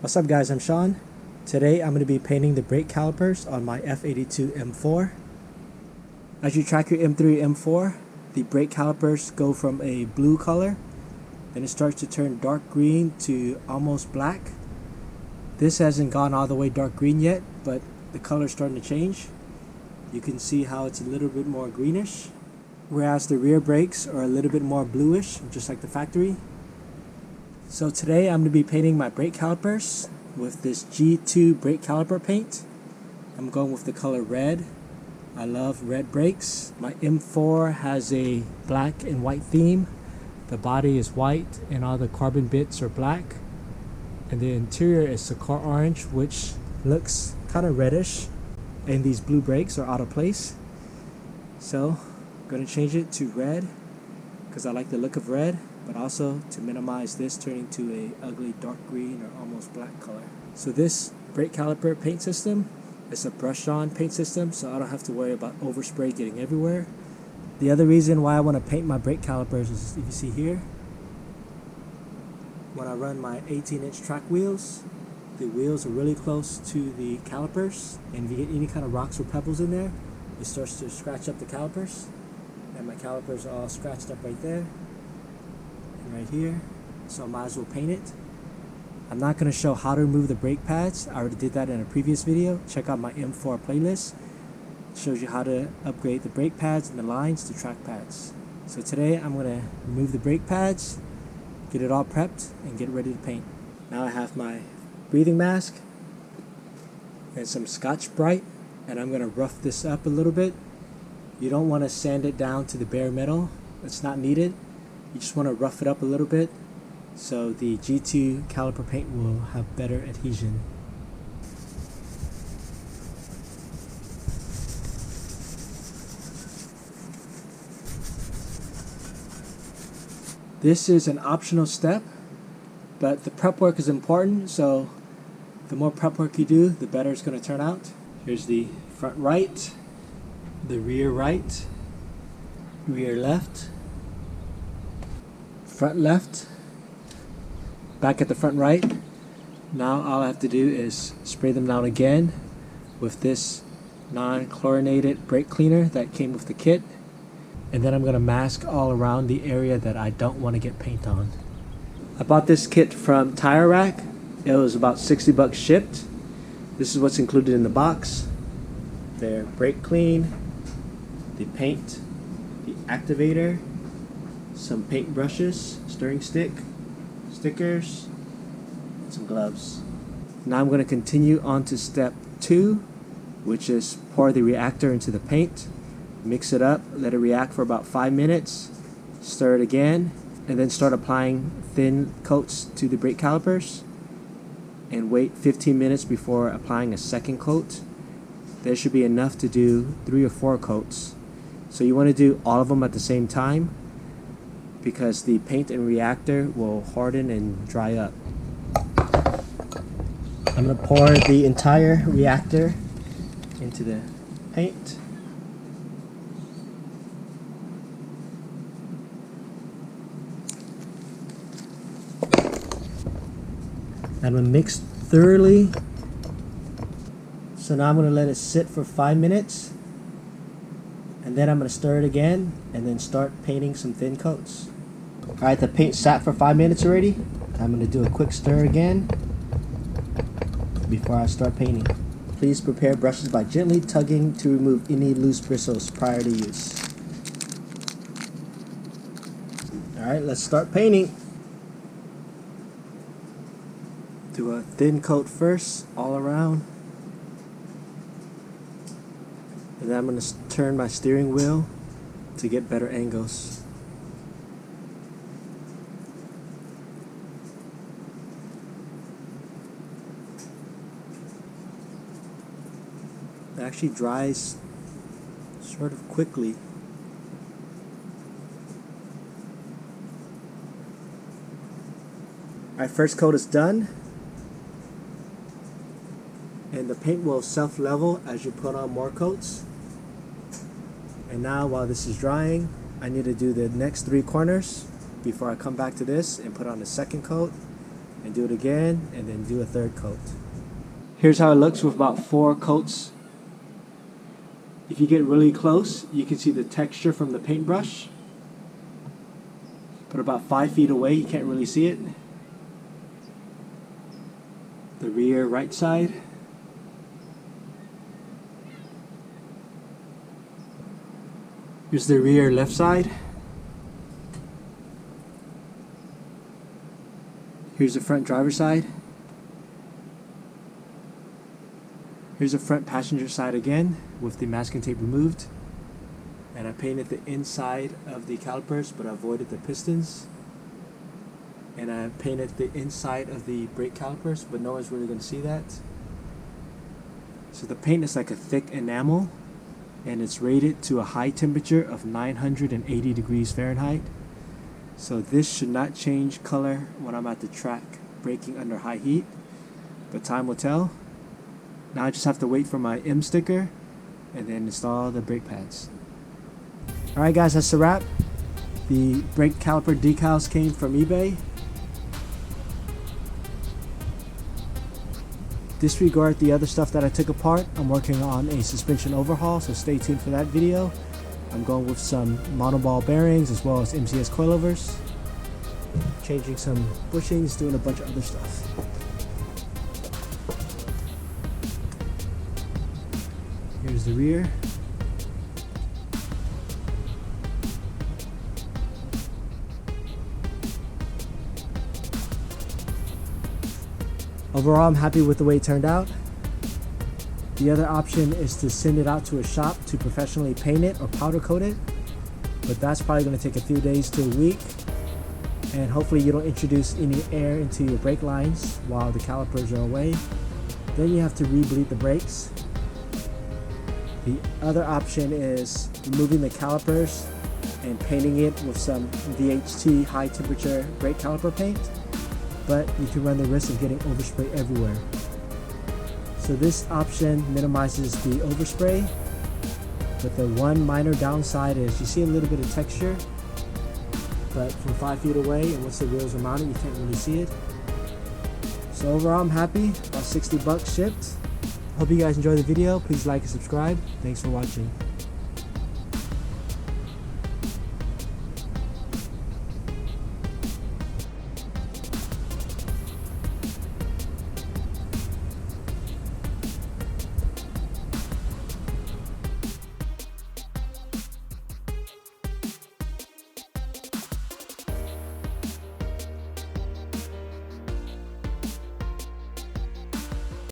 What's up guys, I'm Sean. Today I'm going to be painting the brake calipers on my F82 M4. As you track your M3 M4, the brake calipers go from a blue color, then it starts to turn dark green to almost black. This hasn't gone all the way dark green yet, but the color's starting to change. You can see how it's a little bit more greenish, whereas the rear brakes are a little bit more bluish, just like the factory. So today I'm going to be painting my brake calipers with this G2 Brake Caliper Paint. I'm going with the color red. I love red brakes. My M4 has a black and white theme. The body is white and all the carbon bits are black. And the interior is Sakar orange, which looks kind of reddish. And these blue brakes are out of place. So I'm going to change it to red because I like the look of red, but also to minimize this turning to a ugly dark green or almost black color. So this brake caliper paint system is a brush on paint system, so I don't have to worry about overspray getting everywhere. The other reason why I want to paint my brake calipers is, if you see here, when I run my 18-inch track wheels, the wheels are really close to the calipers, and if you get any kind of rocks or pebbles in there, it starts to scratch up the calipers. And my calipers are all scratched up right there and right here, so I might as well paint it. I'm not going to show how to remove the brake pads. I already did that in a previous video. Check out my M4 playlist. It shows you how to upgrade the brake pads and the lines to track pads. So today I'm going to remove the brake pads, get it all prepped, and get ready to paint. Now I have my breathing mask and some Scotch-Brite, and I'm going to rough this up a little bit. You don't want to sand it down to the bare metal. It's not needed. You just want to rough it up a little bit so the G2 caliper paint will have better adhesion. This is an optional step, but the prep work is important, so the more prep work you do, the better it's going to turn out. Here's the front right, the rear right, rear left, front left, back at the front right. Now all I have to do is spray them down again with this non-chlorinated brake cleaner that came with the kit, and then I'm going to mask all around the area that I don't want to get paint on. I bought this kit from Tire Rack. It was about 60 bucks shipped. This is what's included in the box: their brake clean, the paint, the activator, some paint brushes, stirring stick, stickers, and some gloves. Now I'm going to continue on to step 2, which is pour the reactor into the paint, mix it up, let it react for about 5 minutes, stir it again, and then start applying thin coats to the brake calipers, and wait 15 minutes before applying a second coat. There should be enough to do 3 or 4 coats. So you want to do all of them at the same time because the paint and reactor will harden and dry up. I'm going to pour the entire reactor into the paint. I'm going to mix thoroughly. So now I'm going to let it sit for 5 minutes. And then I'm going to stir it again and then start painting some thin coats. Alright, the paint sat for 5 minutes already. I'm going to do a quick stir again before I start painting. Please prepare brushes by gently tugging to remove any loose bristles prior to use. Alright, let's start painting. Do a thin coat first, all around. And then I'm going to turn my steering wheel to get better angles. It actually dries sort of quickly. Alright, first coat is done. And the paint will self-level as you put on more coats. And now while this is drying, I need to do the next 3 corners before I come back to this and put on the second coat and do it again, and then do a third coat. Here's how it looks with about 4 coats. If you get really close, you can see the texture from the paintbrush. But about 5 feet away, you can't really see it. The rear right side. Here's the rear left side. Here's the front driver's side. Here's the front passenger side again with the masking tape removed. And I painted the inside of the calipers, but I avoided the pistons. And I painted the inside of the brake calipers, but no one's really going to see that. So the paint is like a thick enamel, and it's rated to a high temperature of 980 degrees Fahrenheit. So this should not change color when I'm at the track braking under high heat, but time will tell. Now I just have to wait for my M sticker and then install the brake pads. Alright guys, that's a wrap. The brake caliper decals came from eBay. Disregard the other stuff that I took apart. I'm working on a suspension overhaul, so stay tuned for that video. I'm going with some monoball bearings as well as MCS coilovers. Changing some bushings, doing a bunch of other stuff. Here's the rear. Overall, I'm happy with the way it turned out. The other option is to send it out to a shop to professionally paint it or powder coat it, but that's probably going to take a few days to a week, and hopefully you don't introduce any air into your brake lines while the calipers are away. Then you have to re-bleed the brakes. The other option is removing the calipers and painting it with some VHT high temperature brake caliper paint, but you can run the risk of getting overspray everywhere. So this option minimizes the overspray, but the one minor downside is you see a little bit of texture, but from 5 feet away and once the wheels are mounted, you can't really see it. So overall, I'm happy. About $60 shipped. Hope you guys enjoyed the video. Please like and subscribe. Thanks for watching.